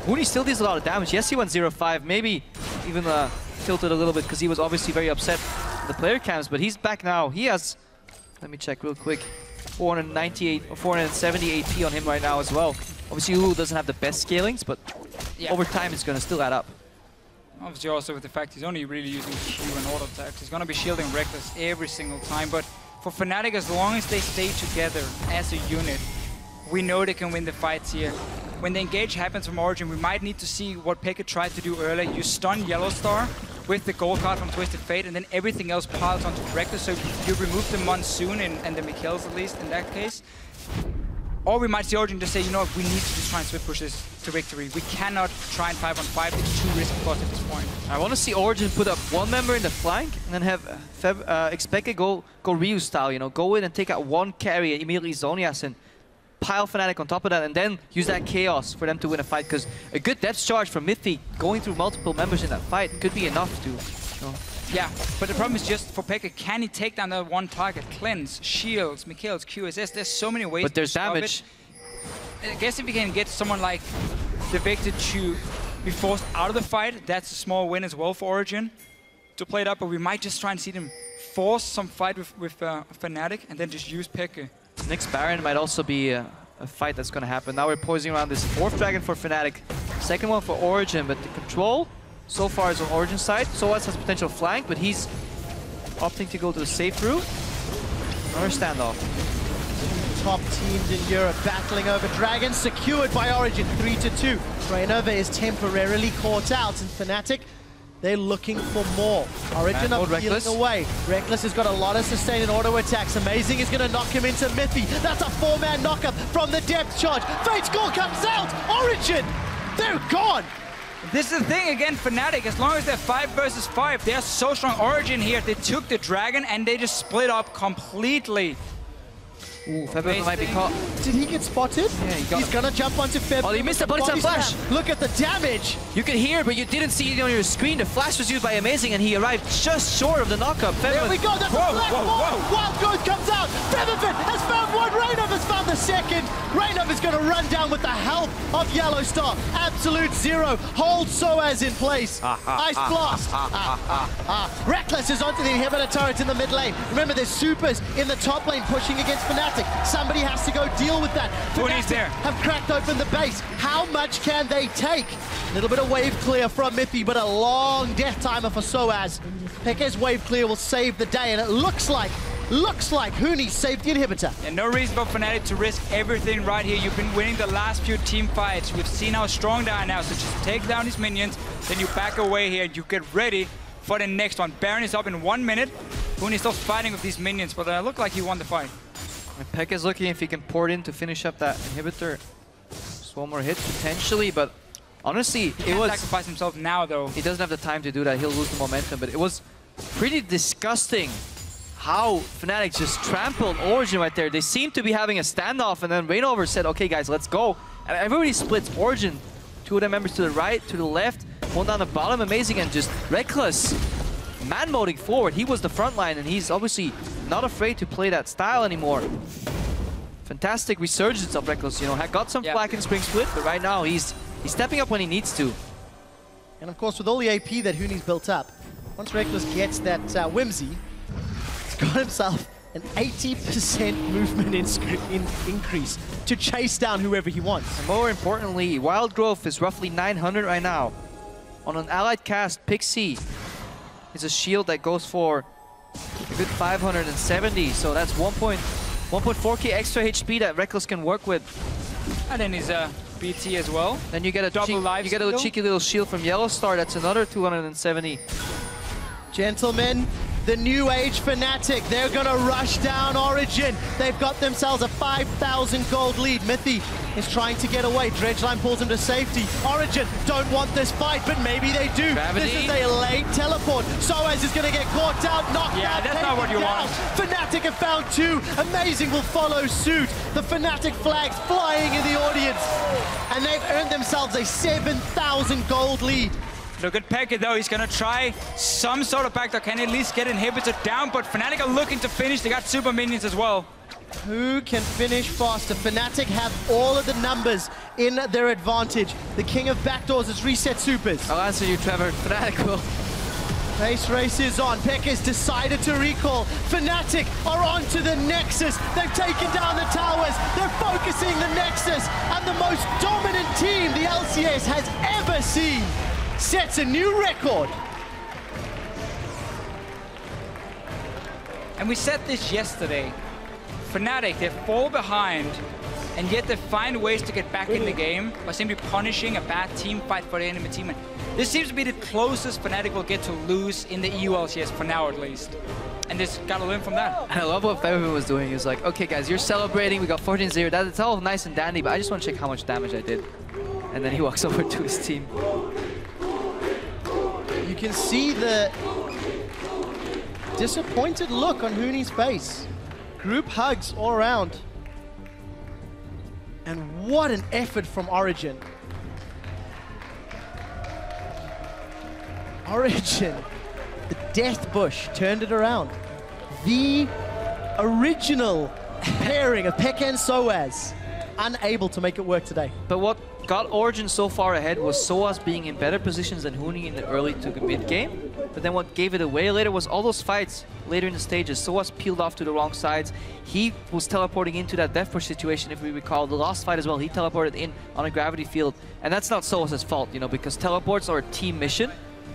Huni still deals a lot of damage. Yes, he went 0-5, maybe even tilted a little bit because he was obviously very upset with the player cams, but he's back now. He has, let me check real quick, 498 or 470 AP on him right now as well. Obviously, Lulu doesn't have the best scalings, but Yeah. over time it's going to still add up. Obviously also with the fact he's only really using Q and auto attacks. He's going to be shielding Rekkles every single time, but for Fnatic, as long as they stay together as a unit, we know they can win the fights here. When the engage happens from Origen, we might need to see what Pekka tried to do earlier. You stun YellowStar with the gold card from Twisted Fate, and then everything else piles onto Rekkles, so you remove the Monsoon and the Mikhails at least in that case. Or we might see Origen just say, you know what, we need to just try and swift push this to victory. We cannot try and 5-on-5, it's too risky for us at this point. I want to see Origen put up 1 member in the flank and then have xPeke go Ryu style, you know, go in and take out 1 carry and immediately Zonias and pile Fnatic on top of that, and then use that chaos for them to win a fight, because a good depth charge from Mithy going through multiple members in that fight could be enough to, you know. Yeah, but the problem is just for Pekka, can he take down that 1 target? Cleanse, shields, Mikhails, QSS, there's so many ways But there's to stop damage. it. I guess if we can get someone like the Viktor to be forced out of the fight, that's a small win as well for Origen to play it up, but we might just try and see them force some fight with Fnatic and then just use Pekka. Next Baron might also be a fight that's going to happen. Now we're poising around this 4th dragon for Fnatic, 2nd one for Origen, but the control so far is on Origen's side. Soaz has potential flank, but he's opting to go to the safe route. Another standoff. Top teams in Europe battling over dragons, secured by Origen, 3-2. Reignover is temporarily caught out, and Fnatic, they're looking for more. Origen up peeling away. Rekkles has got a lot of sustain and auto attacks. Amazing is going to knock him into Mithy. That's a 4-man knockup from the depth charge. Fate's Call comes out. Origen, they're gone. This is the thing again, Fnatic, as long as they're 5 versus 5, they're so strong. Origen here, they took the dragon and they just split up completely. Ooh, Febiven might be caught. Did he get spotted? Yeah, he's gonna jump onto Febiven. Oh, he missed a body slam flash. Look at the damage. You could hear, but you didn't see it on your screen. The flash was used by Amazing, and he arrived just short of the knockup. There we go. That's a black ball. Wild Growth comes out. Febiven has found 1. Reignover's found the 2nd. Reignover's gonna run down with the help of YellowStar. Absolute 0. Hold Soaz in place. Ice Blast. Rekkles is onto the inhibitor turret in the mid lane. Remember, there's supers in the top lane pushing against Fnatic. Somebody has to go deal with that. Huni's there. Have cracked open the base. How much can they take? A little bit of wave clear from Mithy, but a long death timer for Soaz. Pekka's wave clear will save the day, and it looks like Huni saved the inhibitor. And no reason for Fnatic to risk everything right here. You've been winning the last few team fights. We've seen how strong they are now, so just take down these minions, then you back away here and you get ready for the next one. Baron is up in 1 minute. Huni's still fighting with these minions, but it looked like he won the fight. And Peke is looking if he can pour it in to finish up that inhibitor. Just one more hit potentially, but honestly, he can't sacrifice himself now though. He doesn't have the time to do that. He'll lose the momentum, but it was pretty disgusting how Fnatic just trampled Origen right there. They seemed to be having a standoff, and then Reignover said, okay guys, let's go. And everybody splits Origen. Two of the members to the right, to the left, one down the bottom. Amazing, and just Rekkles man-moding forward. He was the front line, and he's obviously not afraid to play that style anymore. Fantastic resurgence of Rekkles, you know, had got some flack in Spring Split, but right now he's stepping up when he needs to. And of course, with all the AP that Huni's built up, once Rekkles gets that whimsy, he's got himself an 80% movement increase to chase down whoever he wants. And more importantly, Wild Growth is roughly 900 right now. On an allied cast, Pixie is a shield that goes for a good 570, so that's 1.4k extra HP that Rekkles can work with. And then he's a BT as well. Then you get a double life. You get a cheeky little shield from YellowStar. That's another 270. Gentlemen, the new age Fnatic, they're gonna rush down Origen. They've got themselves a 5,000 gold lead. Mithy is trying to get away. Dredgeline pulls him to safety. Origen don't want this fight, but maybe they do. Gravity. This is a late teleport. Soaz is gonna get caught out, knocked out. Yeah, that's not what you want. Fnatic have found two. Amazing will follow suit. The Fnatic flags flying in the audience. And they've earned themselves a 7,000 gold lead. Look at Peke though, he's gonna try some sort of backdoor, can at least get inhibitor down, but Fnatic are looking to finish, they got super minions as well. Who can finish faster? Fnatic have all of the numbers in their advantage. The king of backdoors has reset supers. I'll answer you, Trevor. Fnatic will. Pace race is on. Peke's decided to recall. Fnatic are onto the Nexus. They've taken down the towers. They're focusing the Nexus. And the most dominant team the LCS has ever seen sets a new record. And we said this yesterday. Fnatic, they fall behind, and yet they find ways to get back in the game by simply punishing a bad team fight for the enemy team. And this seems to be the closest Fnatic will get to lose in the EU LCS, for now at least. And just gotta learn from that. And I love what Febiven was doing. He was like, okay guys, you're celebrating, we got 14-0. That's all nice and dandy, but I just want to check how much damage I did. And then he walks over to his team. You can see the disappointed look on Huni's face. Group hugs all around. And what an effort from Origen. Origen, the death bush, turned it around. The original pairing of Peke and Soaz, unable to make it work today. But what got Origen so far ahead was Soaz being in better positions than Huni in the early to mid game. But then what gave it away later was all those fights later in the stages. Soaz peeled off to the wrong sides. He was teleporting into that death push situation, if we recall. The last fight as well, he teleported in on a gravity field. And that's not Soaz's fault, you know, because teleports are a team mission.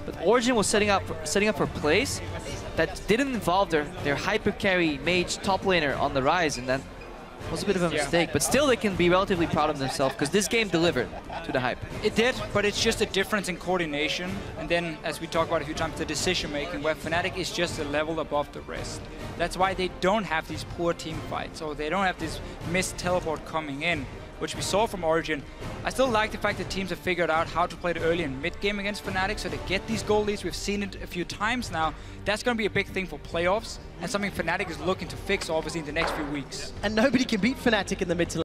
But Origen was setting up for plays that didn't involve their hyper carry mage top laner on the Ryze, and that was a bit of a mistake. But still, they can be relatively proud of themselves because this game delivered to the hype. It did, but it's just a difference in coordination. And then, as we talked about a few times, the decision making, where Fnatic is just a level above the rest. That's why they don't have these poor team fights, or they don't have this missed teleport coming in, which we saw from Origen. I still like the fact that teams have figured out how to play the early and mid game against Fnatic, so they get these goal leads. We've seen it a few times now. That's going to be a big thing for playoffs, and something Fnatic is looking to fix, obviously, in the next few weeks. And nobody can beat Fnatic in the mid to